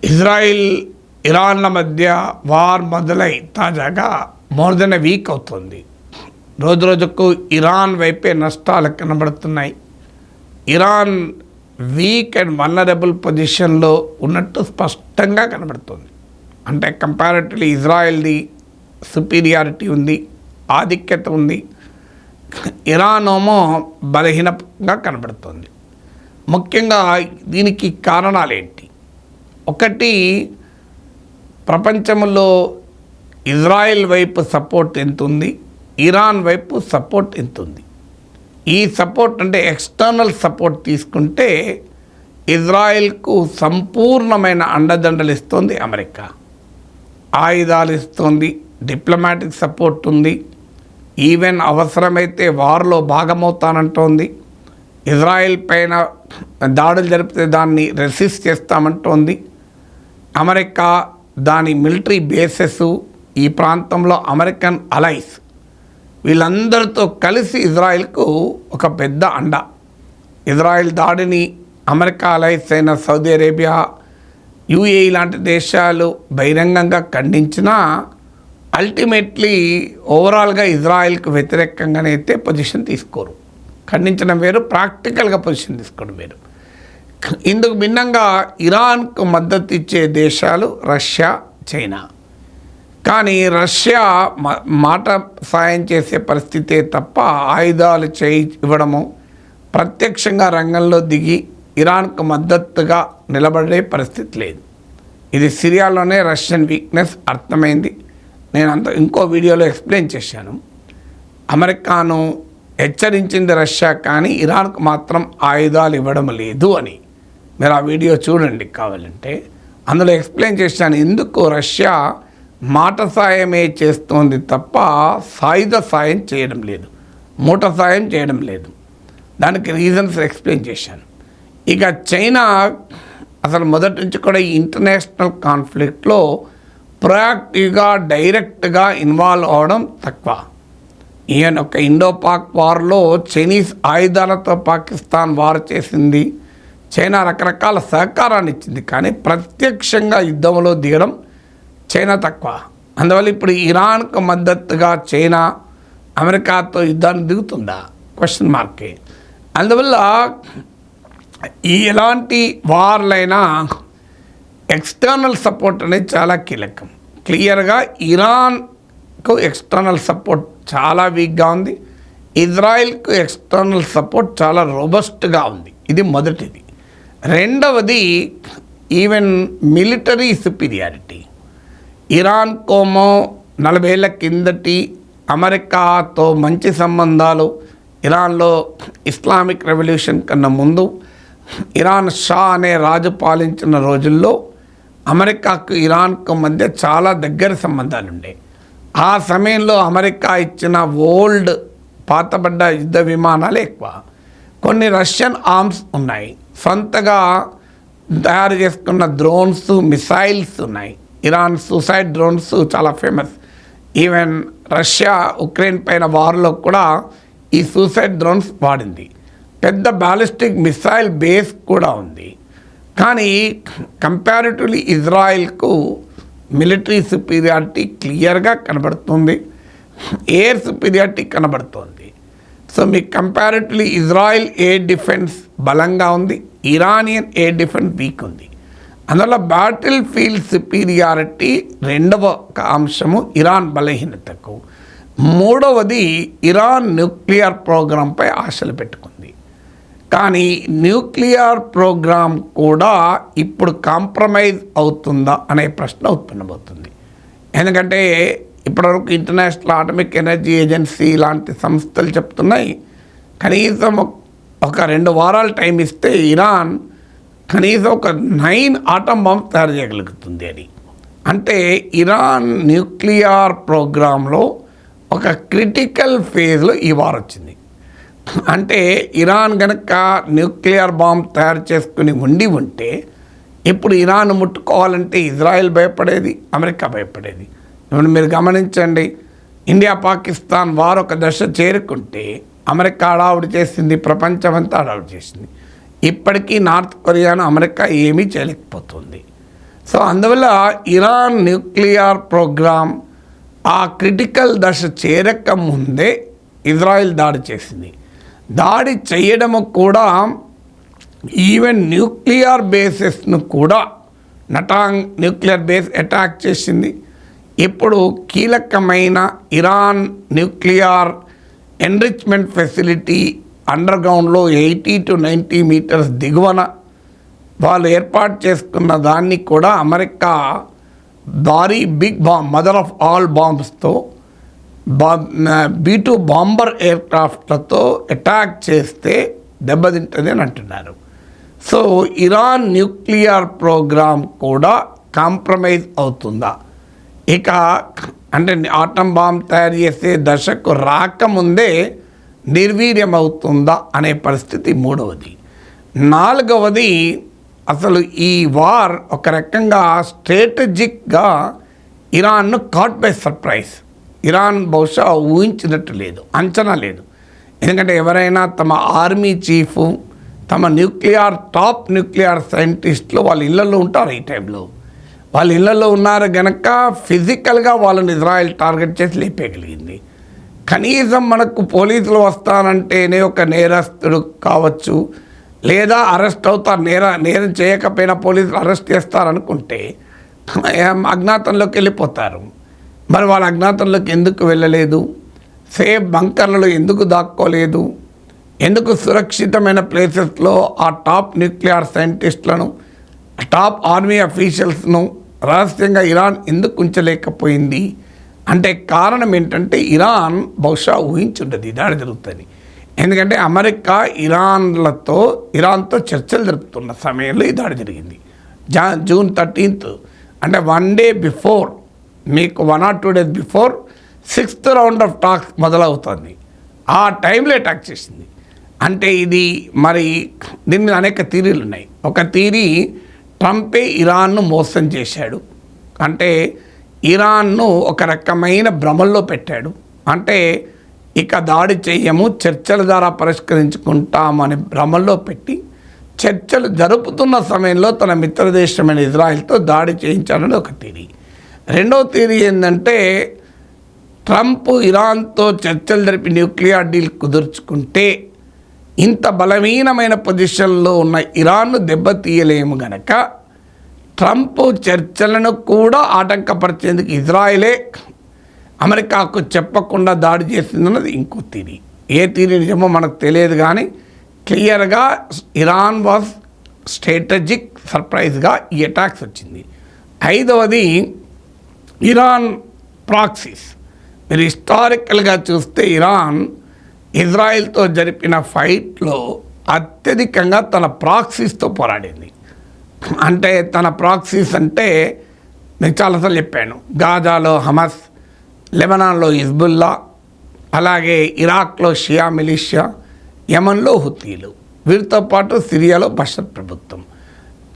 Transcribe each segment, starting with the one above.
Israel ఇరాన్ల మధ్య war మొదలై తాజాగా మోర్ దెన్ ఎ వీక్ అవుతుంది. రోజు రోజుకు ఇరాన్ వైపే నష్టాలు కనబడుతున్నాయి. ఇరాన్ వీక్ అండ్ వల్నరబుల్ పొజిషన్లో ఉన్నట్టు స్పష్టంగా కనబడుతుంది. అంటే కంపారిటివ్లీ ఇజ్రాయెల్ది సుపీరియారిటీ ఉంది, ఆధిక్యత ఉంది. ఇరాన్ ఏమో బలహీనంగా కనబడుతుంది. ముఖ్యంగా దీనికి కారణాలేంటి? ఒకటి, ప్రపంచంలో ఇజ్రాయెల్ వైపు సపోర్ట్ ఎంత ఉంది, ఇరాన్ వైపు సపోర్ట్ ఎంత ఉంది. ఈ సపోర్ట్ అంటే ఎక్స్టర్నల్ సపోర్ట్ తీసుకుంటే ఇజ్రాయెల్కు సంపూర్ణమైన అండదండలు ఇస్తుంది అమెరికా. ఆయుధాలు ఇస్తుంది, డిప్లొమాటిక్ సపోర్ట్ ఉంది, ఈవెన్ అవసరమైతే వార్లో భాగమవుతానంటోంది. ఇజ్రాయెల్ పైన దాడులు జరిపితే దాన్ని రెసిస్ట్ చేస్తామంటోంది. అమెరికా దాని మిలిటరీ బేసెస్, ఈ ప్రాంతంలో అమెరికన్ అలైస్, వీళ్ళందరితో కలిసి ఇజ్రాయెల్కు ఒక పెద్ద అండ. ఇజ్రాయెల్ దాడిని అమెరికా అలైస్ అయిన సౌదీ అరేబియా, యుఏఈ లాంటి దేశాలు బహిరంగంగా ఖండించినా అల్టిమేట్లీ ఓవరాల్గా ఇజ్రాయెల్కు వ్యతిరేకంగానే అయితే పొజిషన్ తీసుకోరు. ఖండించడం వేరు, ప్రాక్టికల్గా పొజిషన్ తీసుకోవడం వేరు. ఇందుకు భిన్నంగా ఇరాన్కు మద్దతు ఇచ్చే దేశాలు రష్యా, చైనా. కానీ రష్యా మాట సాయం చేసే పరిస్థితే తప్ప ఆయుధాలు ఇవ్వడము, ప్రత్యక్షంగా రంగంలో దిగి ఇరాన్కు మద్దతుగా నిలబడే పరిస్థితి లేదు. ఇది సిరియాలోనే రష్యన్ వీక్నెస్ అర్థమైంది. నేను ఇంకో వీడియోలో ఎక్స్ప్లెయిన్ చేశాను. అమెరికాను హెచ్చరించింది రష్యా, కానీ ఇరాన్కు మాత్రం ఆయుధాలు ఇవ్వడం లేదు అని. మీరు ఆ వీడియో చూడండి కావాలంటే. అందులో ఎక్స్ప్లెయిన్ చేశాను ఎందుకు రష్యా మాట సాయమే చేస్తోంది తప్ప సాయుధ సాయం చేయడం లేదు, మూట సాయం చేయడం లేదు. దానికి రీజన్స్ ఎక్స్ప్లెయిన్ చేశాను. ఇక చైనా అసలు మొదటి నుంచి కూడా ఈ ఇంటర్నేషనల్ కాన్ఫ్లిక్ట్లో ప్రొయాక్టివ్గా డైరెక్ట్గా ఇన్వాల్వ్ అవడం తక్కువ. ఈవెన్ ఒక ఇండో పాక్ వార్లో చైనీస్ ఆయుధాలతో పాకిస్తాన్ వార్ చేసింది. చైనా రకరకాల సహకారాన్ని ఇచ్చింది, కానీ ప్రత్యక్షంగా యుద్ధంలో దిగడం చైనా తక్కువ. అందువల్ల ఇప్పుడు ఇరాన్కు మద్దతుగా చైనా అమెరికాతో యుద్ధాన్ని దిగుతుందా? క్వశ్చన్ మార్కే. అందువల్ల ఎలాంటి వార్లైనా ఎక్స్టర్నల్ సపోర్ట్ అనేది చాలా కీలకం. క్లియర్గా ఇరాన్కు ఎక్స్టర్నల్ సపోర్ట్ చాలా వీక్గా ఉంది, ఇజ్రాయెల్కు ఎక్స్టర్నల్ సపోర్ట్ చాలా రోబస్ట్గా ఉంది. ఇది మొదటిది. రెండవది, ఈవెన్ మిలిటరీ సుపీరియారిటీ. ఇరాన్కోమో 40 ఏళ్ల కిందటి అమెరికాతో మంచి సంబంధాలు. ఇరాన్లో ఇస్లామిక్ రెవల్యూషన్ కన్నా ముందు ఇరాన్ షా అనే రాజు పాలించిన రోజుల్లో అమెరికాకు ఇరాన్కు మధ్య చాలా దగ్గర సంబంధాలు ఉండేవి. ఆ సమయంలో అమెరికా ఇచ్చిన ఓల్డ్ పాతబడ్డ యుద్ధ విమానాలు ఎక్కువ, కొన్ని రష్యన్ ఆర్మ్స్ ఉన్నాయి, సొంతగా తయారు చేసుకున్న డ్రోన్స్, మిసైల్స్ ఉన్నాయి. ఇరాన్ సూసైడ్ డ్రోన్స్ చాలా ఫేమస్. ఈవెన్ రష్యా ఉక్రెయిన్ పైన వార్లో కూడా ఈ సూసైడ్ డ్రోన్స్ వాడింది. పెద్ద బ్యాలిస్టిక్ మిసైల్ బేస్ కూడా ఉంది. కానీ కంపారిటివ్లీ ఇజ్రాయెల్కు మిలిటరీ సుపీరియారిటీ క్లియర్గా కనబడుతుంది, ఎయిర్ సుపీరియారిటీ కనబడుతుంది. సో మీకు కంపారిటివ్లీ ఇజ్రాయెల్ ఎయిర్ డిఫెన్స్ బలంగా ఉంది, ఇరానియన్ ఎయిర్ డిఫెన్స్ వీక్ ఉంది. అందువల్ల బ్యాటిల్ ఫీల్డ్ సుపీరియారిటీ రెండవ అంశము ఇరాన్ బలహీనతకు. మూడవది, ఇరాన్ న్యూక్లియర్ ప్రోగ్రాంపై ఆశలు పెట్టుకుంది. కానీ న్యూక్లియర్ ప్రోగ్రాం కూడా ఇప్పుడు కాంప్రమైజ్ అవుతుందా అనే ప్రశ్న ఉత్పన్నమవుతుంది. ఎందుకంటే ఇప్పటివరకు ఇంటర్నేషనల్ అటామిక్ ఎనర్జీ ఏజెన్సీ లాంటి సంస్థలు చెప్తున్నాయి కనీసం ఒక 2 వారాలు టైం ఇస్తే ఇరాన్ కనీసం ఒక 9 ఆటం బాంబ్స్ తయారు చేయగలుగుతుంది అని. అంటే ఇరాన్ న్యూక్లియర్ ప్రోగ్రాంలో ఒక క్రిటికల్ ఫేజ్లో ఈ వార్ వచ్చింది. అంటే ఇరాన్ కనుక న్యూక్లియర్ బాంబ్ తయారు చేసుకుని ఉంటే ఇప్పుడు ఇరాన్ ముట్టుకోవాలంటే ఇజ్రాయెల్ భయపడేది, అమెరికా భయపడేది. ఇప్పుడు మీరు గమనించండి, ఇండియా పాకిస్తాన్ వార్ ఒక దశ చేరుకుంటే అమెరికా హడావుడి చేసింది, ప్రపంచమంతా హడావుడి చేసింది. ఇప్పటికీ నార్త్ కొరియాను అమెరికా ఏమీ చేయలేకపోతుంది. సో అందువల్ల ఇరాన్ న్యూక్లియర్ ప్రోగ్రామ్ ఆ క్రిటికల్ దశ చేరక ముందే ఇజ్రాయెల్ దాడి చేసింది. దాడి చేయడము కూడా ఈవెన్ న్యూక్లియర్ బేసెస్ను కూడా నటాంగ్ న్యూక్లియర్ బేస్ అటాక్ చేసింది. ఇప్పుడు కీలకమైన Iran nuclear enrichment facility under గ్రౌండ్లో 80 to 90 మీటర్స్ దిగువన వాళ్ళు ఏర్పాటు చేసుకున్న దాన్ని కూడా అమెరికా భారీ big bomb mother of all బాంబ్స్తో B-2 బాంబర్ ఎయిర్క్రాఫ్ట్లతో అటాక్ చేస్తే దెబ్బతింటుంది అని అంటున్నారు. సో ఇరాన్ న్యూక్లియర్ ప్రోగ్రామ్ కూడా కాంప్రమైజ్ అవుతుందా, ఇక అంటే ఆటం బాంబ్ తయారు చేసే దశకు రాకముందే నిర్వీర్యం అవుతుందా అనే పరిస్థితి మూడవది. నాలుగవది, అసలు ఈ వార్ ఒక రకంగా స్ట్రాటజిక్గా ఇరాన్ను కాట్ బై సర్ప్రైజ్. ఇరాన్ బహుశా ఊహించినట్టు లేదు, అంచనా లేదు. ఎందుకంటే ఎవరైనా తమ ఆర్మీ చీఫ్, తమ టాప్ న్యూక్లియర్ సైంటిస్టులు వాళ్ళ ఇళ్లలో ఉంటారు. ఈ టైంలో వాళ్ళ ఇళ్లలో ఉన్నారు గనక ఫిజికల్గా వాళ్ళని ఇజ్రాయెల్ టార్గెట్ చేసి లేపేయగలిగింది. కనీసం మనకు పోలీసులు వస్తానంటేనే ఒక నేరస్తుడు కావచ్చు, లేదా అరెస్ట్ అవుతారు. నేరం చేయకపోయినా పోలీసులు అరెస్ట్ చేస్తారనుకుంటే అజ్ఞాతంలోకి వెళ్ళిపోతారు. మరి వాళ్ళ అజ్ఞాతంలోకి ఎందుకు వెళ్ళలేదు? సేఫ్ బంకర్లలో ఎందుకు దాక్కోలేదు? ఎందుకు సురక్షితమైన ప్లేసెస్లో ఆ టాప్ న్యూక్లియర్ సైంటిస్టులను, టాప్ ఆర్మీ అఫీషియల్స్ను రహస్యంగా ఇరాన్ ఎందుకు ఉంచలేకపోయింది అంటే కారణం ఏంటంటే ఇరాన్ బహుశా ఊహించుండదు ఈ దాడి జరుగుతుంది. ఎందుకంటే అమెరికా ఇరాన్తో చర్చలు జరుపుతున్న సమయంలో ఈ దాడి జరిగింది. June 13th అంటే 1 day బిఫోర్, మీకు 1 or 2 days before 6th round of talks మొదలవుతుంది. ఆ టైంలో అటాక్ చేసింది. అంటే ఇది మరి దీని మీద అనేక థీరీలు ఉన్నాయి. ఒక థీరీ, ట్రంపే ఇరాన్ను మోసం చేశాడు, అంటే ఇరాన్ను ఒక రకమైన భ్రమల్లో పెట్టాడు. అంటే ఇక దాడి చెయ్యము, చర్చల ద్వారా పరిష్కరించుకుంటామని భ్రమల్లో పెట్టి చర్చలు జరుపుతున్న సమయంలో తన మిత్రదేశమైన ఇజ్రాయెల్తో దాడి చేయించాలని ఒక థీరీ. రెండవ థీరీ ఏంటంటే ట్రంప్ ఇరాన్తో చర్చలు జరిపి న్యూక్లియర్ డీల్ కుదుర్చుకుంటే ఇంత బలహీనమైన పొజిషన్లో ఉన్న ఇరాన్ను దెబ్బతీయలేము గనక ట్రంప్ చర్చలను కూడా ఆటంకపరిచేందుకు ఇజ్రాయెలే అమెరికాకు చెప్పకుండా దాడి చేసిందన్నది ఇంకో థీరీ. ఏ థీరీ నిజమో మనకు తెలియదు, కానీ క్లియర్గా ఇరాన్ వాజ్ స్ట్రాటజిక్ సర్ప్రైజ్గా ఈ అటాక్స్ వచ్చింది. ఐదవది ఇరాన్ ప్రాక్సీస్. మీరు హిస్టారికల్గా చూస్తే ఇరాన్ ఇజ్రాయెల్తో జరిపిన ఫైట్లో అత్యధికంగా తన ప్రాక్సీస్తో పోరాడింది. అంటే తన ప్రాక్సీస్ అంటే నేను చాలాసార్లు చెప్పాను, గాజాలో హమస్, లెబనాన్లో హిజ్బుల్లా, అలాగే ఇరాక్లో షియా మిలిషియా, యమన్లో హుతీలు, వీరితో పాటు సిరియాలో బషర్ ప్రభుత్వం.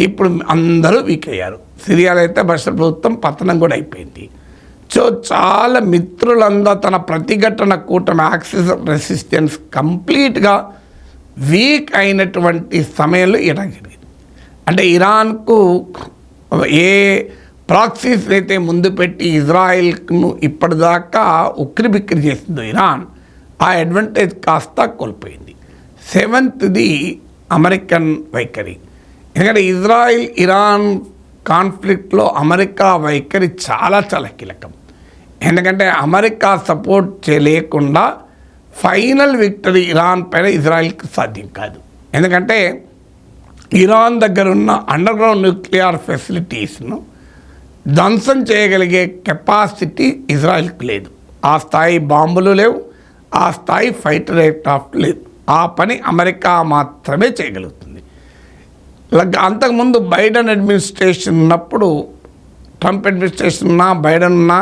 ఇప్పుడు అందరూ వీక్ అయ్యారు. సిరియాలో అయితే బషర్ ప్రభుత్వం పతనం కూడా అయిపోయింది. సో చాలా మిత్రులందరూ తన ప్రతిఘటన కూటమి యాక్సిస్ రెసిస్టెన్స్ కంప్లీట్గా వీక్ అయినటువంటి సమయంలో ఇరాన్ జరిగింది. అంటే ఇరాన్కు ఏ ప్రాక్సీస్ అయితే ముందు పెట్టి ఇజ్రాయెల్ను ఇప్పటిదాకా ఉక్కిరిబిక్కిరి చేసిందో ఇరాన్, ఆ అడ్వాంటేజ్ కాస్త కోల్పోయింది. సెవెంత్ది అమెరికన్ వైఖరి. ఎందుకంటే ఇరాన్ కాన్ఫ్లిక్ట్లో అమెరికా వైఖరి చాలా చాలా కీలకం. ఎందుకంటే అమెరికా సపోర్ట్ చేయలేకుండా ఫైనల్ విక్టరీ ఇరాన్ పైన ఇజ్రాయెల్కి సాధ్యం కాదు. ఎందుకంటే ఇరాన్ దగ్గర ఉన్న అండర్ గ్రౌండ్ న్యూక్లియర్ ఫెసిలిటీస్ను ధ్వంసం చేయగలిగే కెపాసిటీ ఇజ్రాయెల్కి లేదు. ఆ స్థాయి బాంబులు లేవు, ఆ స్థాయి ఫైటర్ ఎయిర్క్రాఫ్ట్ లేదు. ఆ పని అమెరికా మాత్రమే చేయగలుగుతుంది. అంతకుముందు బైడెన్ అడ్మినిస్ట్రేషన్ ఉన్నప్పుడు, ట్రంప్ అడ్మినిస్ట్రేషన్ ఉన్నా బైడెన్ ఉన్నా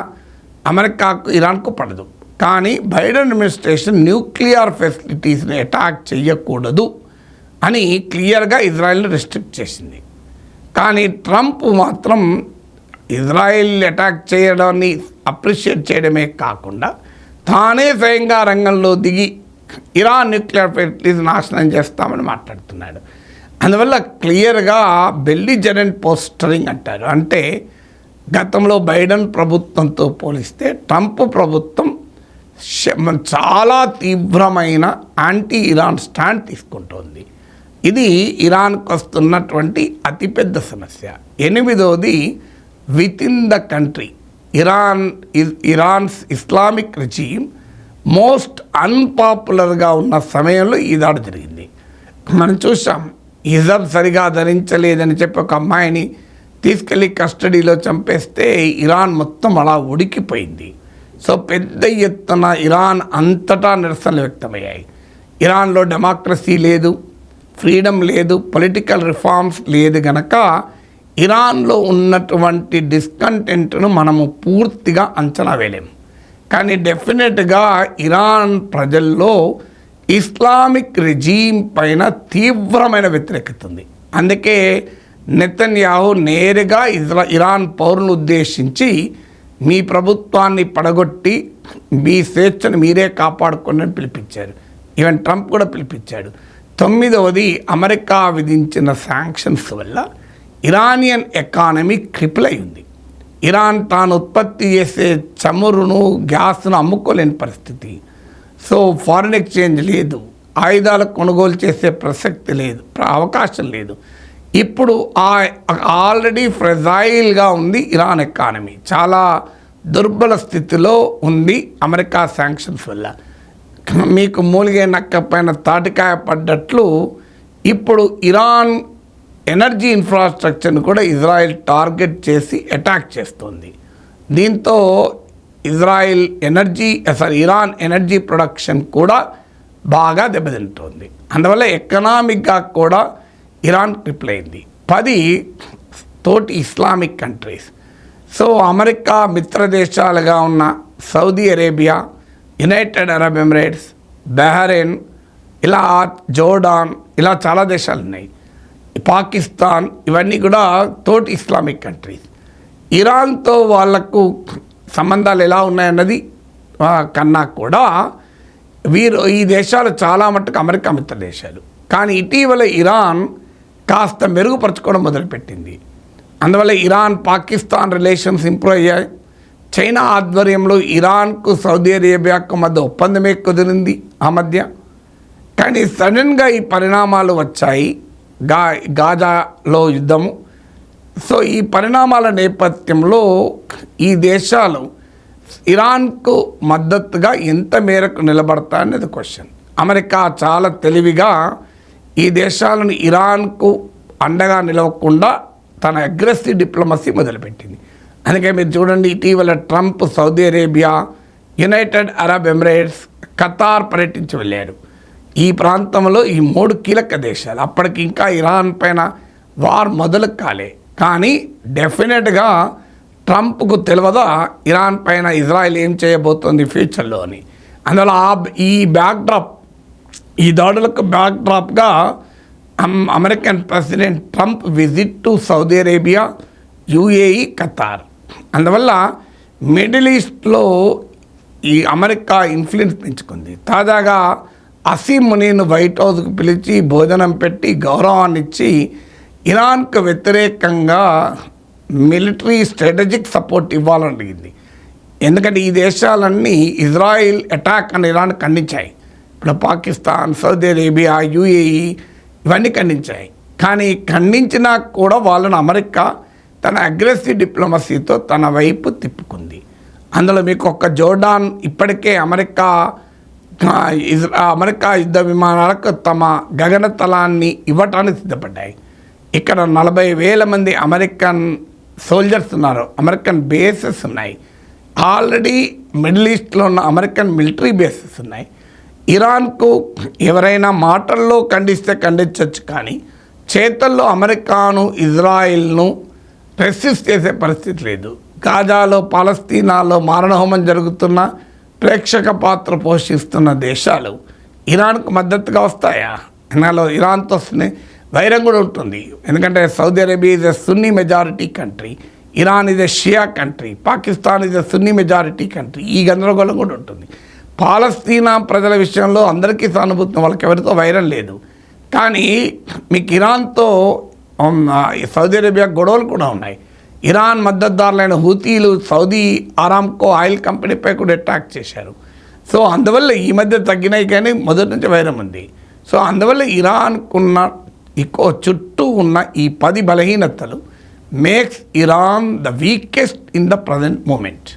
అమెరికాకు ఇరాన్కు పడదు. కానీ బైడెన్ అడ్మినిస్ట్రేషన్ న్యూక్లియర్ ఫెసిలిటీస్ని అటాక్ చేయకూడదు అని క్లియర్గా ఇజ్రాయెల్ని రెస్ట్రిక్ట్ చేసింది. కానీ ట్రంప్ మాత్రం ఇజ్రాయెల్ అటాక్ చేయడాన్ని అప్రిషియేట్ చేయడమే కాకుండా తానే స్వయంగా రంగంలో దిగి ఇరాన్ న్యూక్లియర్ ఫెసిలిటీస్ నాశనం చేస్తామని మాట్లాడుతున్నాడు. అందువల్ల క్లియర్గా బెల్లిజరెంట్ పోస్టరింగ్ అంటారు. అంటే గతంలో బైడెన్ ప్రభుత్వంతో పోలిస్తే ట్రంప్ ప్రభుత్వం చాలా తీవ్రమైన యాంటీ ఇరాన్ స్టాండ్ తీసుకుంటోంది. ఇది ఇరాన్కు వస్తున్నటువంటి అతిపెద్ద సమస్య. 8వది within the country Iran's Islamic regime most అన్పాపులర్గా ఉన్న సమయంలో ఈ దాడి జరిగింది. మనం చూసాం, హిజబ్ సరిగా ధరించలేదని చెప్పి ఒక అమ్మాయిని తీసుకెళ్ళి కస్టడీలో చంపేస్తే ఇరాన్ మొత్తం అలా ఉడికిపోయింది. సో పెద్ద ఎత్తున ఇరాన్ అంతటా నిరసనలు వ్యక్తమయ్యాయి. ఇరాన్లో డెమోక్రసీ లేదు, ఫ్రీడమ్ లేదు, పొలిటికల్ రిఫార్మ్స్ లేదు గనక ఇరాన్లో ఉన్నటువంటి డిస్కంటెంట్ను మనము పూర్తిగా అంచనా వేయలేము. కానీ డెఫినెట్గా ఇరాన్ ప్రజల్లో ఇస్లామిక్ రెజీమ్ పైన తీవ్రమైన వ్యతిరేకత ఉంది. అందుకే నెతన్యాహు నేరుగా ఇరాన్ పౌరులను ఉద్దేశించి మీ ప్రభుత్వాన్ని పడగొట్టి మీ స్వేచ్ఛను మీరే కాపాడుకోండి అని పిలిపించారు. ఈవెన్ ట్రంప్ కూడా పిలిపించాడు. 9వది అమెరికా విధించిన శాంక్షన్స్ వల్ల ఇరానియన్ ఎకానమీ క్రిపుల్ అయింది. ఇరాన్ తాను ఉత్పత్తి చేసే చమురును గ్యాస్ను అమ్ముకోలేని పరిస్థితి. సో ఫారిన్ ఎక్స్చేంజ్ లేదు, ఆయుధాలు కొనుగోలు చేసే ప్రసక్తి లేదు, అవకాశం లేదు. ఇప్పుడు ఆల్రెడీ ఫ్రెజైల్గా ఉంది ఇరాన్ ఎకానమీ, చాలా దుర్బల స్థితిలో ఉంది అమెరికా శాంక్షన్స్ వల్ల. మీకు మూలిగే నక్క పైన తాటికాయ పడ్డట్లు ఇప్పుడు ఇరాన్ ఎనర్జీ ఇన్ఫ్రాస్ట్రక్చర్ను కూడా ఇజ్రాయెల్ టార్గెట్ చేసి అటాక్ చేస్తుంది. దీంతో ఇరాన్ ఎనర్జీ ప్రొడక్షన్ కూడా బాగా దెబ్బతింటుంది. అందువల్ల ఎకనామిక్గా కూడా ఇరాన్ క్రిపుల్ అయింది. 10 తోటి ఇస్లామిక్ కంట్రీస్. సో అమెరికా మిత్ర దేశాలుగా ఉన్న Saudi Arabia, United Arab Emirates, Bahrain, ఇలా జోర్డాన్, ఇలా చాలా దేశాలు ఉన్నాయి, పాకిస్తాన్, ఇవన్నీ కూడా తోటి ఇస్లామిక్ కంట్రీస్. ఇరాన్తో వాళ్లకు సంబంధాలు ఎలా ఉన్నాయన్నది కన్నా కూడా ఈ దేశాలు చాలా మట్టుకు అమెరికా మిత్ర దేశాలు. కానీ ఇటీవల ఇరాన్ కాస్త మెరుగుపరచుకోవడం మొదలుపెట్టింది. అందువల్ల ఇరాన్ పాకిస్తాన్ రిలేషన్స్ ఇంప్రూవ్ అయ్యాయి. చైనా ఆధ్వర్యంలో ఇరాన్కు సౌదీ అరేబియాకు మధ్య ఒప్పందమే కుదిరింది ఆ మధ్య. కానీ సడన్గా ఈ పరిణామాలు వచ్చాయి, గాజాలో యుద్ధము. సో ఈ పరిణామాల నేపథ్యంలో ఈ దేశాలు ఇరాన్కు మద్దతుగా ఎంత మేరకు నిలబడతాయనేది క్వశ్చన్. అమెరికా చాలా తెలివిగా ఈ దేశాలను ఇరాన్కు అండగా నిలవకుండా తన అగ్రెసివ్ డిప్లొమసీ మొదలుపెట్టింది. అందుకే మీరు చూడండి, ఇటీవల Trump Saudi Arabia, United Arab Emirates, Qatar పర్యటించి వెళ్ళారు. ఈ ప్రాంతంలో ఈ 3 కీలక దేశాలు. అప్పటికి ఇంకా ఇరాన్ పైన వార్ మొదలు కాలే. కానీ డెఫినెట్గా ట్రంప్కు తెలియదా ఇరాన్ పైన ఇజ్రాయెల్ ఏం చేయబోతోంది ఫ్యూచర్లో అని. అందువల్ల ఈ దాడులకు బ్యాక్డ్రాప్గా American president Trump visit to Saudi Arabia, UAE, Qatar. అందువల్ల మిడిల్ ఈస్ట్లో ఈ అమెరికా ఇన్ఫ్లుయెన్స్ పెంచుకుంది. తాజాగా అసీం మునీను వైట్ హౌస్కు పిలిచి భోజనం పెట్టి గౌరవాన్ని ఇచ్చి ఇరాన్కు వ్యతిరేకంగా మిలిటరీ స్ట్రాటజిక్ సపోర్ట్ ఇవ్వాలని అడిగింది. ఎందుకంటే ఈ దేశాలన్నీ ఇజ్రాయిల్ అటాక్ అని ఇరాన్ ఖండించాయి. ఇప్పుడు పాకిస్తాన్, సౌదీ అరేబియా, యుఏఈ ఇవన్నీ ఖండించాయి. కానీ ఖండించినా కూడా వాళ్ళను అమెరికా తన అగ్రెసివ్ డిప్లొమసీతో తన వైపు తిప్పుకుంది. అందులో మీకు ఒక్క జోర్డాన్ ఇప్పటికే అమెరికా యుద్ధ విమానాలకు తమ గగనతలాన్ని ఇవ్వటానికి సిద్ధపడ్డాయి. ఇక్కడ 40,000 మంది అమెరికన్ సోల్జర్స్ ఉన్నారు, అమెరికన్ బేసెస్ ఉన్నాయి. ఆల్రెడీ మిడిల్ ఈస్ట్లో ఉన్న అమెరికన్ మిలిటరీ బేసెస్ ఉన్నాయి. ఇరాన్కు ఎవరైనా మాటల్లో ఖండిస్తే ఖండించవచ్చు, కానీ చేతల్లో అమెరికాను ఇజ్రాయిల్ను రెసిస్ట్ చేసే పరిస్థితి లేదు. గాజాలో, పాలస్తీనాలో మారణహోమం జరుగుతున్న ప్రేక్షక పాత్ర పోషిస్తున్న దేశాలు ఇరాన్కు మద్దతుగా వస్తాయా? నాలో ఇరాన్తో వైరం కూడా ఉంటుంది. ఎందుకంటే Saudi Arabia is a Sunni majority country, Iran is a Shia country, Pakistan is a Sunni majority country. ఈ గందరగోళం కూడా ఉంటుంది. పాలస్తీనా ప్రజల విషయంలో అందరికీ సానుభూతి, వాళ్ళకి ఎవరితో వైరం లేదు. కానీ మీకు ఇరాన్తో సౌదీ అరేబియా గొడవలు కూడా ఉన్నాయి. ఇరాన్ మద్దతుదారులైన హూతీలు సౌదీ ఆరామ్కో ఆయిల్ కంపెనీపై కూడా అటాక్ చేశారు. సో అందువల్ల ఈ మధ్య తగ్గినాయి, కానీ మొదటి నుంచి వైరం ఉంది. సో అందువల్ల ఇరాన్కున్న చుట్టూ ఉన్న ఈ 10 బలహీనతలు makes Iran the weakest in the present moment.